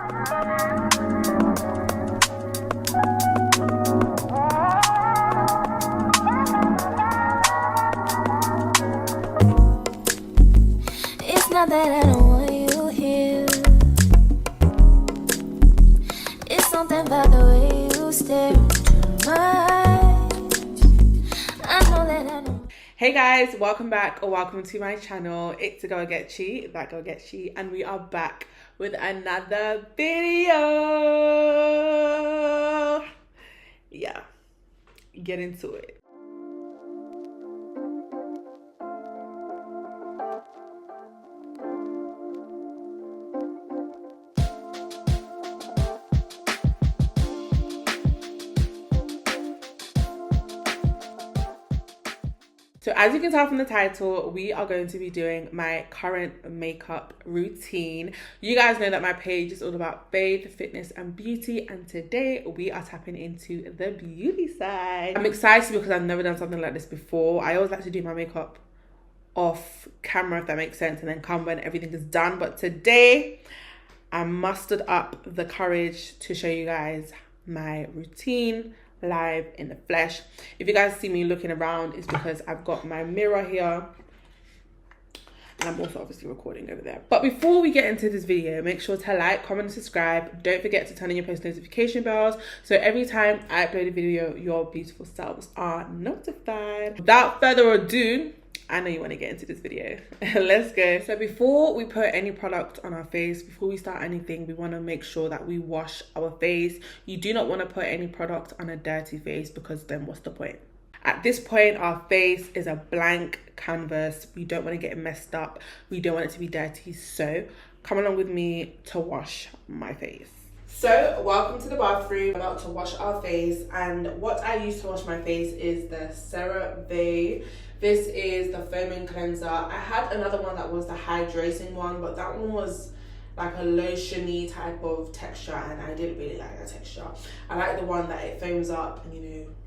It's not that I don't want you here. It's something about the way you stare into my eyes. I know that I don't. Hey guys, welcome back or welcome to my channel. It's Ogechi, that Ogechi, and we are back with another video. Yeah, get into it. So as you can tell from the title, we are going to be doing my current makeup routine. You guys know that my page is all about faith, fitness and beauty, and today we are tapping into the beauty side. I'm excited because I've never done something like this before. I always like to do my makeup off camera, if that makes sense, and then come when everything is done. But today I mustered up the courage to show you guys my routine live in the flesh. If you guys see me looking around, it's because I've got my mirror here and I'm also obviously recording over there. But before we get into this video, make sure to like, comment and subscribe. Don't forget to turn on your post notification bells so every time I upload a video, your beautiful selves are notified. Without further ado, I know you want to get into this video. Let's go. So before we put any product on our face, before we start anything, we want to make sure that we wash our face. You do not want to put any product on a dirty face because then what's the point? At this point, our face is a blank canvas. We don't want to get it messed up. We don't want it to be dirty. So come along with me to wash my face. So welcome to the bathroom. I'm about to wash our face, and what I use to wash my face is the everday. This is the foaming cleanser. I had another one that was the hydrating one, but that one was like a lotiony type of texture and I didn't really like that texture. I like the one that it foams up and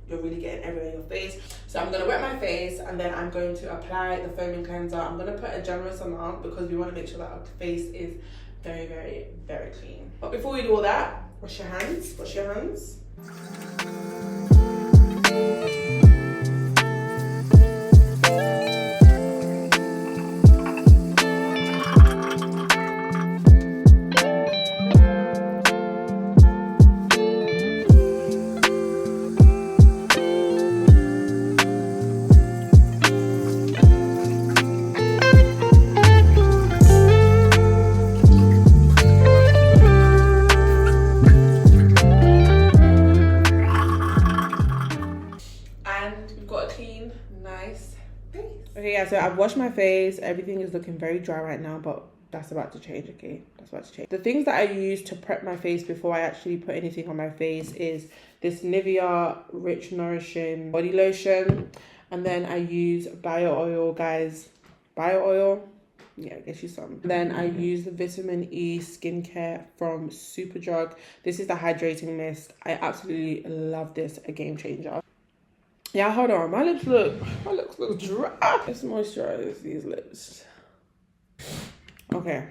you're really getting everywhere in your face. So I'm gonna wet my face and then I'm going to apply the foaming cleanser. I'm gonna put a generous amount because we wanna make sure that our face is very, very, very clean. But before we do all that, wash your hands, wash your hands. Okay, yeah, so I've washed my face. Everything is looking very dry right now, but that's about to change, okay? That's about to change. The things that I use to prep my face before I actually put anything on my face is this Nivea Rich Nourishing Body Lotion. And then I use bio oil, guys. Bio oil. Yeah, get you some. Then I use the Vitamin E skincare from Superdrug. This is the hydrating mist. I absolutely love this, a game changer. Yeah, hold on. My lips look dry. Let's moisturize these lips. Okay.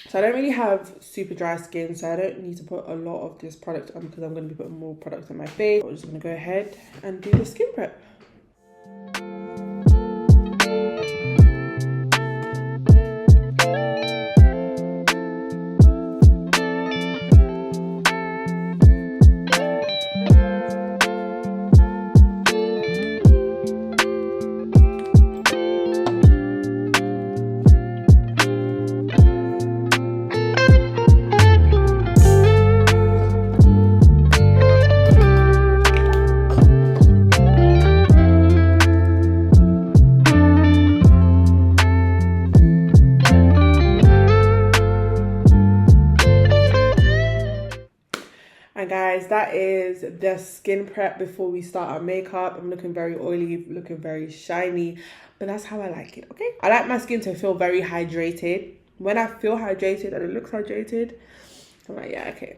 So I don't really have super dry skin, so I don't need to put a lot of this product on because I'm going to be putting more product on my face. I'm just going to go ahead and do the skin prep. And guys, that is the skin prep before we start our makeup. I'm looking very oily, looking very shiny, but that's how I like it, okay? I like my skin to feel very hydrated. When I feel hydrated and it looks hydrated, I'm like, yeah, okay.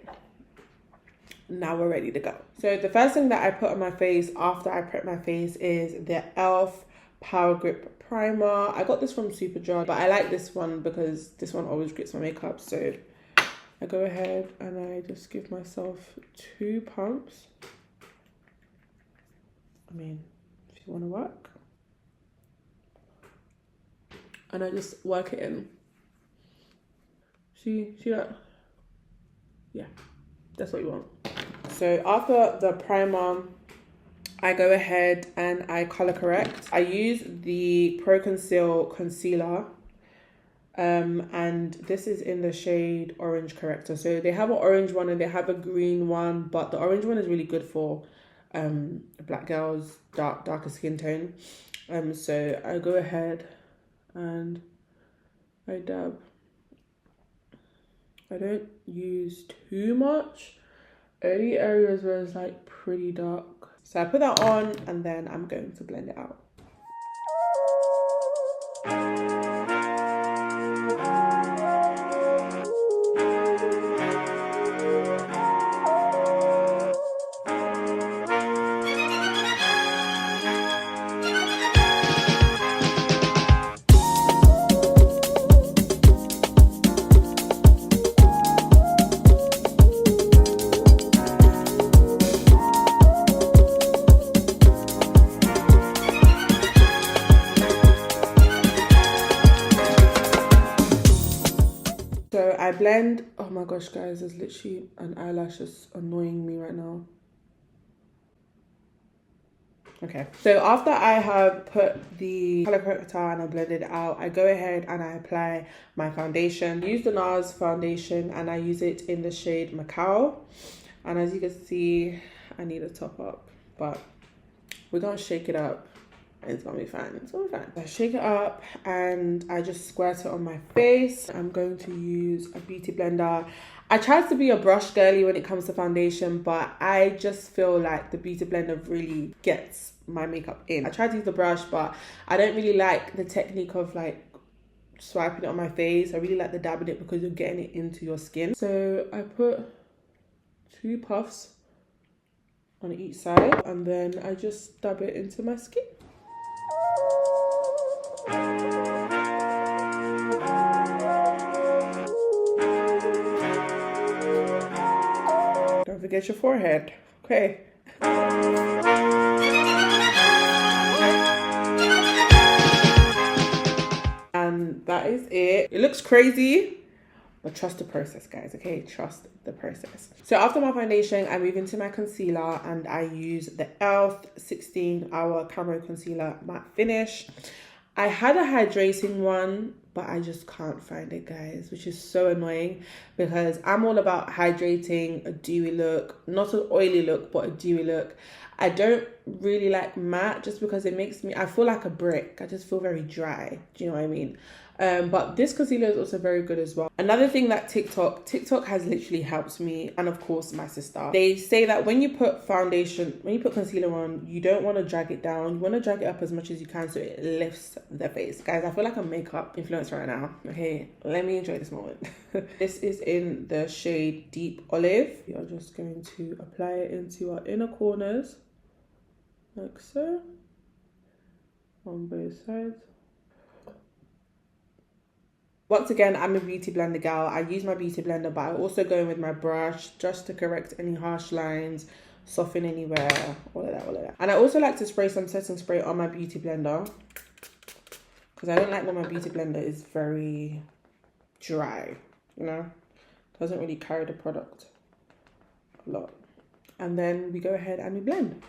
Now we're ready to go. So the first thing that I put on my face after I prep my face is the e.l.f. Power Grip Primer. I got this from Superdrug, but I like this one because this one always grips my makeup, so I go ahead and I just give myself 2 pumps. I mean, if you want to work. And I just work it in. See that? Yeah, that's what you want. So after the primer, I go ahead and I color correct. I use the Pro Conceal concealer. And this is in the shade Orange Corrector. So they have an orange one and they have a green one, but the orange one is really good for black girls, darker skin tone. So I go ahead and I dab. I don't use too much, only areas where it's like pretty dark. So I put that on and then I'm going to blend it out. So I blend. Oh my gosh, guys, there's literally an eyelash just annoying me right now. Okay, so after I have put the color corrector and I blended it out, I go ahead and I apply my foundation. I use the NARS foundation and I use it in the shade Macau. And as you can see, I need a top up, but we're gonna shake it up. It's gonna be fine. It's gonna be fine. I shake it up and I just squirt it on my face. I'm going to use a beauty blender. I try to be a brush girly when it comes to foundation, but I just feel like the beauty blender really gets my makeup in. I try to use the brush, but I don't really like the technique of like swiping it on my face. I really like the dabbing it because you're getting it into your skin. So I put 2 puffs on each side and then I just dab it into my skin. Don't forget your forehead. Okay. And that is it. It looks crazy, but trust the process, guys. Okay, trust the process. So after my foundation, I move into my concealer and I use the e.l.f. 16-Hour Camo Concealer Matte Finish. I had a hydrating one, but I just can't find it, guys, which is so annoying because I'm all about hydrating, a dewy look, not an oily look, but a dewy look. I don't really like matte just because it makes me, I feel like a brick. I just feel very dry. Do you know what I mean? But this concealer is also very good as well. Another thing that TikTok has literally helped me, and of course my sister. They say that when you put concealer on, you don't want to drag it down. You want to drag it up as much as you can so it lifts the face. Guys, I feel like a makeup influencer right now. Okay, let me enjoy this moment. This is in the shade Deep Olive. We are just going to apply it into our inner corners, like so, on both sides. Once again, I'm a beauty blender gal. I use my beauty blender, but I also go in with my brush just to correct any harsh lines, soften anywhere, all of that. And I also like to spray some setting spray on my beauty blender because I don't like when my beauty blender is very dry, you know? Doesn't really carry the product a lot. And then we go ahead and we blend.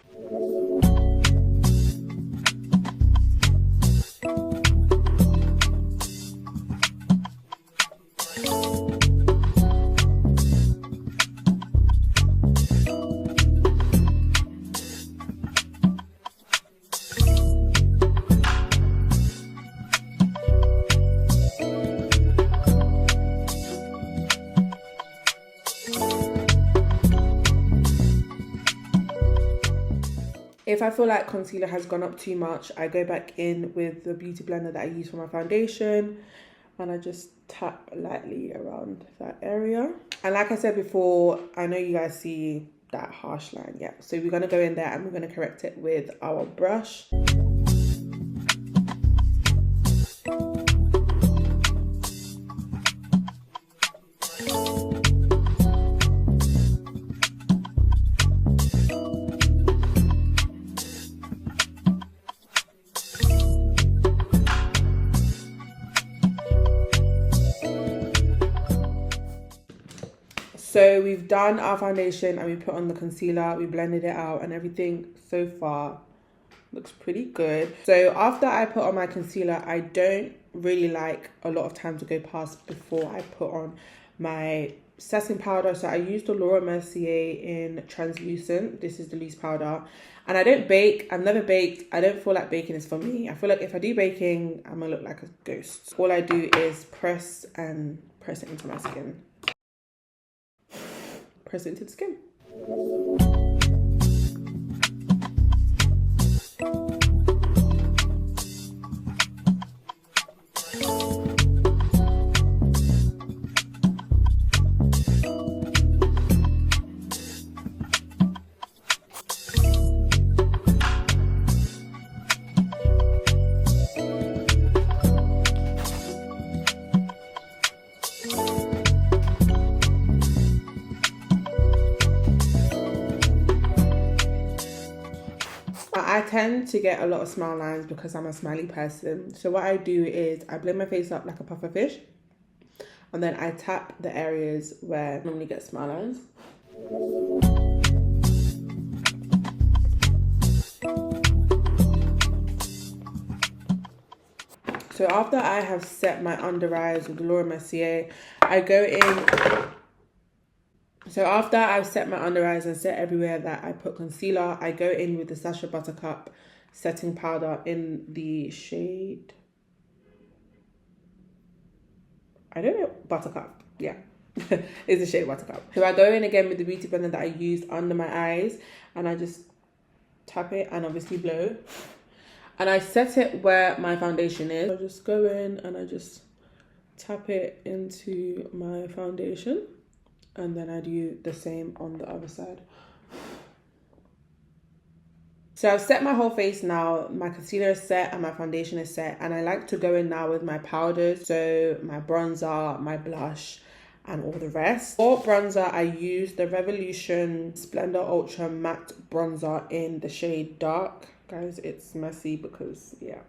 If I feel like concealer has gone up too much, I go back in with the beauty blender that I use for my foundation and I just tap lightly around that area. And like I said before, I know you guys see that harsh line, yeah. So we're gonna go in there and we're gonna correct it with our brush. So we've done our foundation and we put on the concealer, we blended it out, and everything so far looks pretty good. So after I put on my concealer, I don't really like a lot of time to go past before I put on my setting powder. So I used the Laura Mercier in translucent. This is the loose powder, and I don't bake. I've never baked. I don't feel like baking is for me. I feel like if I do baking, I'm gonna look like a ghost. All I do is press it into my skin. Press it into the skin. I tend to get a lot of smile lines because I'm a smiley person. So what I do is I blend my face up like a puffer fish, and then I tap the areas where I normally get smile lines. So after I have set my under eyes with the Laura Mercier, I go in. So after I've set my under eyes and set everywhere that I put concealer, I go in with the Sacha Buttercup setting powder in the shade, I don't know, Buttercup. Yeah, it's the shade Buttercup. So I go in again with the beauty blender that I used under my eyes, and I just tap it and obviously blow. And I set it where my foundation is. I just go in and I just tap it into my foundation. And then I do the same on the other side. So I've set my whole face now. My concealer is set and my foundation is set. And I like to go in now with my powders. So my bronzer, my blush, and all the rest. For bronzer, I use the Revolution Splendor Ultra Matte Bronzer in the shade Dark. Guys, it's messy because, yeah,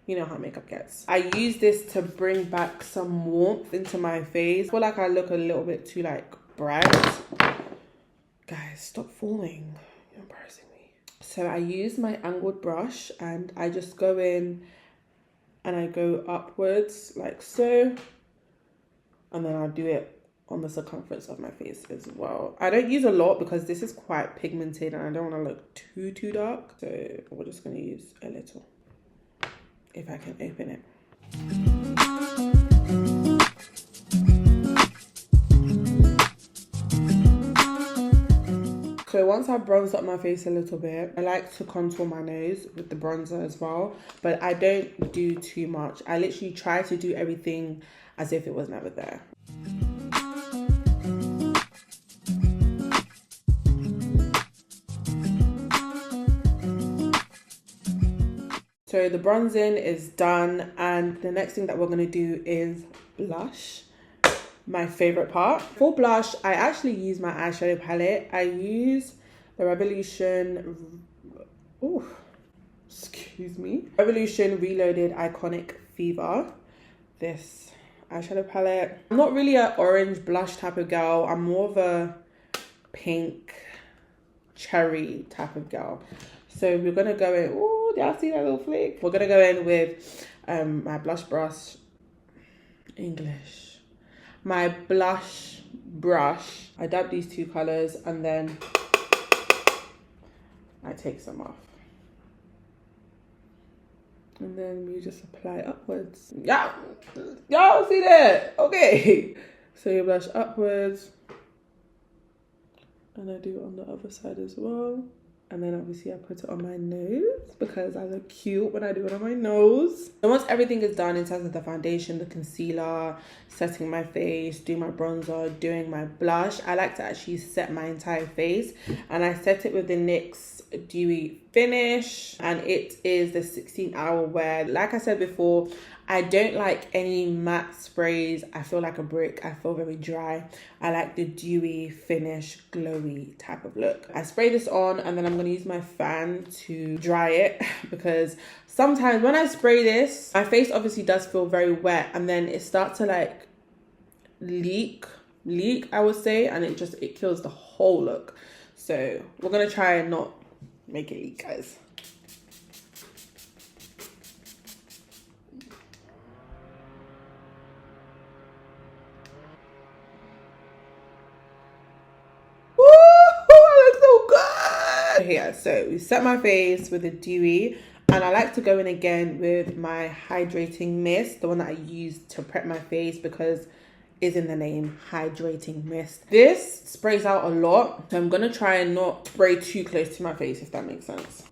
you know how makeup gets. I use this to bring back some warmth into my face. I feel like I look a little bit too like bright. Guys, stop falling. You're embarrassing me. So I use my angled brush and I just go in and I go upwards like so. And then I'll do it on the circumference of my face as well. I don't use a lot because this is quite pigmented and I don't want to look too dark. So we're just going to use a little. If I can open it. So once I've bronzed up my face a little bit, I like to contour my nose with the bronzer as well, but I don't do too much. I literally try to do everything as if it was never there. So the bronzing is done, and the next thing that we're going to do is blush, my favorite part. For blush, I actually use my eyeshadow palette. I use the Revolution, Revolution Reloaded Iconic Fever. This eyeshadow palette. I'm not really an orange blush type of girl. I'm more of a pink cherry type of girl. So we're going to go in, y'all see that little flick? We're going to go in with my blush brush, my blush brush. I dab these two colors and then I take some off. And then we just apply upwards. Yeah, y'all see that? Okay. So you blush upwards. And I do it on the other side as well. And then obviously I put it on my nose because I look cute when I do it on my nose. And once everything is done in terms of the foundation, the concealer, setting my face, doing my bronzer, doing my blush, I like to actually set my entire face. And I set it with the NYX Dewy Finish. And it is the 16-hour wear. Like I said before, I don't like any matte sprays. I feel like a brick. I feel very dry. I like the dewy finish, glowy type of look. I spray this on and then I'm going to use my fan to dry it because sometimes when I spray this, my face obviously does feel very wet and then it starts to like leak leak, I would say, and it kills the whole look. So we're gonna try and not make it leak, guys. Woo! I look so good. Okay, yeah, so we set my face with a dewy, and I like to go in again with my hydrating mist, the one that I use to prep my face because is in the name, hydrating mist. This sprays out a lot, so I'm gonna try and not spray too close to my face, if that makes sense.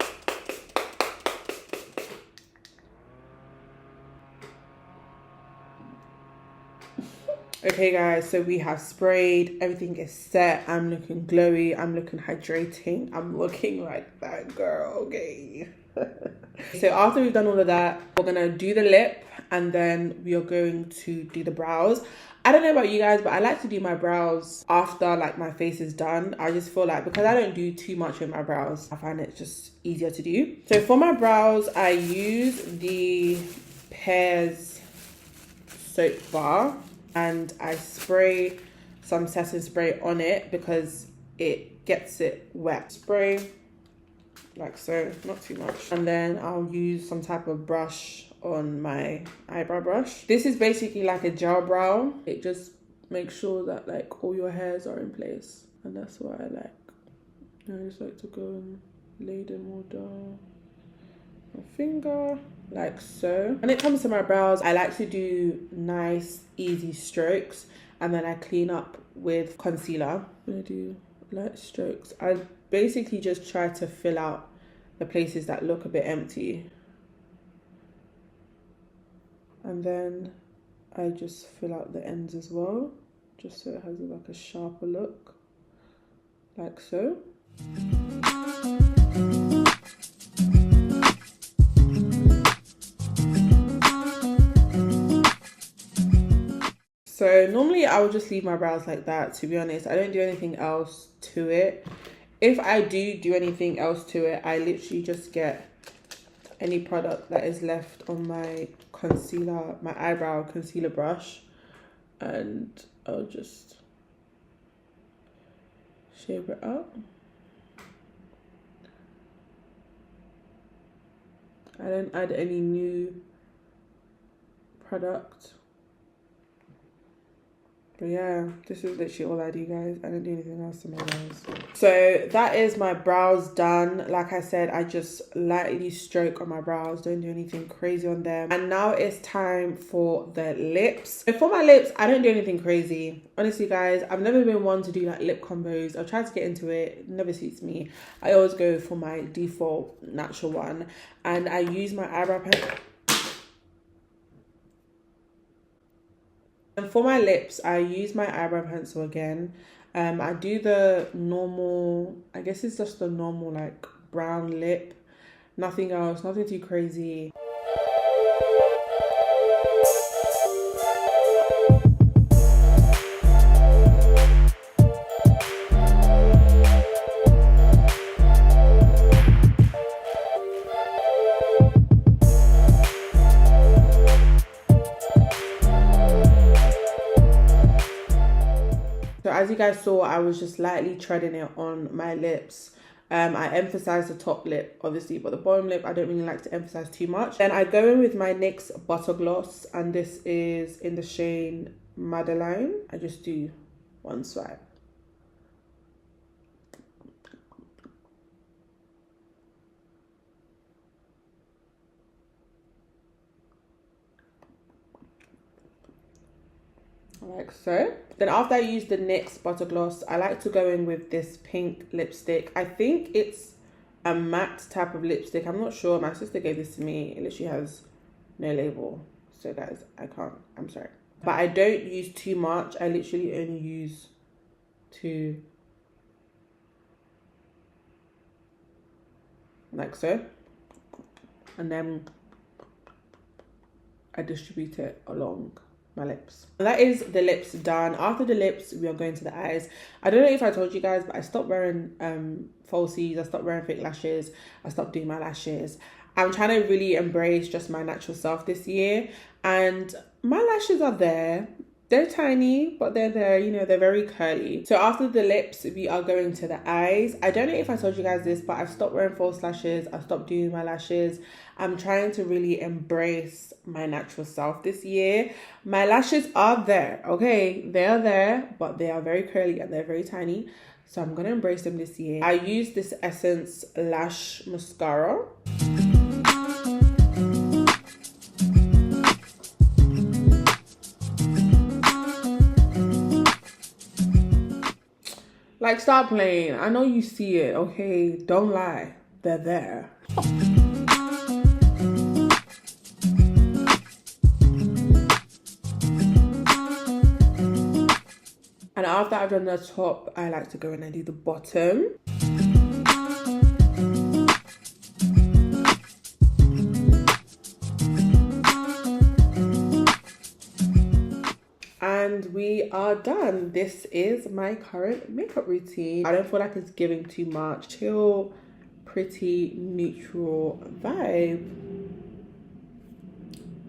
Okay guys, so we have sprayed, everything is set. I'm looking glowy, I'm looking hydrating, I'm looking like that girl, okay? So after we've done all of that, we're gonna do the lip, and then we are going to do the brows. I don't know about you guys, but I like to do my brows after like my face is done. I just feel like because I don't do too much with my brows, I find it just easier to do. So for my brows, I use the Pears soap bar, and I spray some setting spray on it because it gets it wet. Spray like so, not too much. And then I'll use some type of brush on my eyebrow brush. This is basically like a gel brow. It just makes sure that like all your hairs are in place, and that's what I like. I just like to go and lay them all down my finger like so. When it comes to my brows, I like to do nice easy strokes, and then I clean up with concealer. I'm gonna do light strokes. I basically just try to fill out the places that look a bit empty, and then I just fill out the ends as well, just so it has like a sharper look, like so. So normally I would just leave my brows like that, to be honest. I don't do anything else to it. If I do anything else to it, I literally just get any product that is left on my concealer, my eyebrow concealer brush, and I'll just shape it up. I don't add any new product. But yeah, this is literally all I do, guys. I don't do anything else to my brows. So that is my brows done. Like I said, I just lightly stroke on my brows. Don't do anything crazy on them. And now it's time for the lips. So for my lips, I don't do anything crazy. Honestly, guys, I've never been one to do like lip combos. I've tried to get into it. It never suits me. I always go for my default natural one. And I use my eyebrow pen. And for my lips, I use my eyebrow pencil again. I do the normal, I guess it's just the normal like brown lip. Nothing else, nothing too crazy. So as you guys saw, I was just lightly treading it on my lips. I emphasize the top lip, obviously, but the bottom lip, I don't really like to emphasize too much. Then I go in with my NYX Butter Gloss, and this is in the shade Madeline. I just do one swipe. Like so. Then after I use the NYX Butter Gloss, I like to go in with this pink lipstick. I think it's a matte type of lipstick. I'm not sure. My sister gave this to me. It literally has no label. So guys, I'm sorry. But I don't use too much. I literally only use 2. Like so. And then I distribute it along my lips. And that is the lips done. After the lips, we are going to the eyes. I don't know if I told you guys, but I stopped wearing falsies. I stopped wearing fake lashes. I stopped doing my lashes. I'm trying to really embrace just my natural self this year, and my lashes are there. They're tiny, but they're there, you know, they're very curly. So after the lips, we are going to the eyes. I don't know if I told you guys this, but I've stopped wearing false lashes. I've stopped doing my lashes. I'm trying to really embrace my natural self this year. My lashes are there, okay? They are there, but they are very curly and they're very tiny. So I'm gonna embrace them this year. I use this Essence Lash Mascara. Like, stop playing. I know you see it, okay? Don't lie. They're there. And after I've done the top, I like to go in and do the bottom. And we are done. This is my current makeup routine. I don't feel like it's giving too much. Chill, pretty, neutral vibe.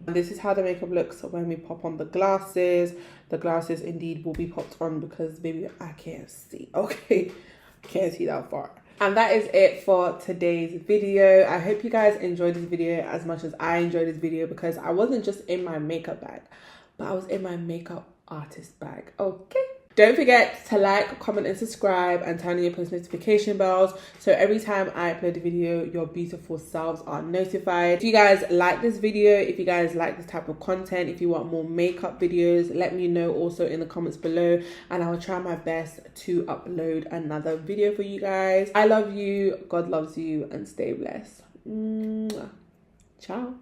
And this is how the makeup looks when we pop on the glasses. The glasses indeed will be popped on because baby, I can't see. Okay, can't see that far. And that is it for today's video. I hope you guys enjoyed this video as much as I enjoyed this video, because I wasn't just in my makeup bag, but I was in my makeup artist bag, okay? Don't forget to like, comment, and subscribe, and turn on your post notification bells so every time I upload a video, your beautiful selves are notified. If you guys like this video, if you guys like this type of content, if you want more makeup videos, let me know also in the comments below, and I will try my best to upload another video for you guys. I love you, God loves you, and stay blessed. Ciao.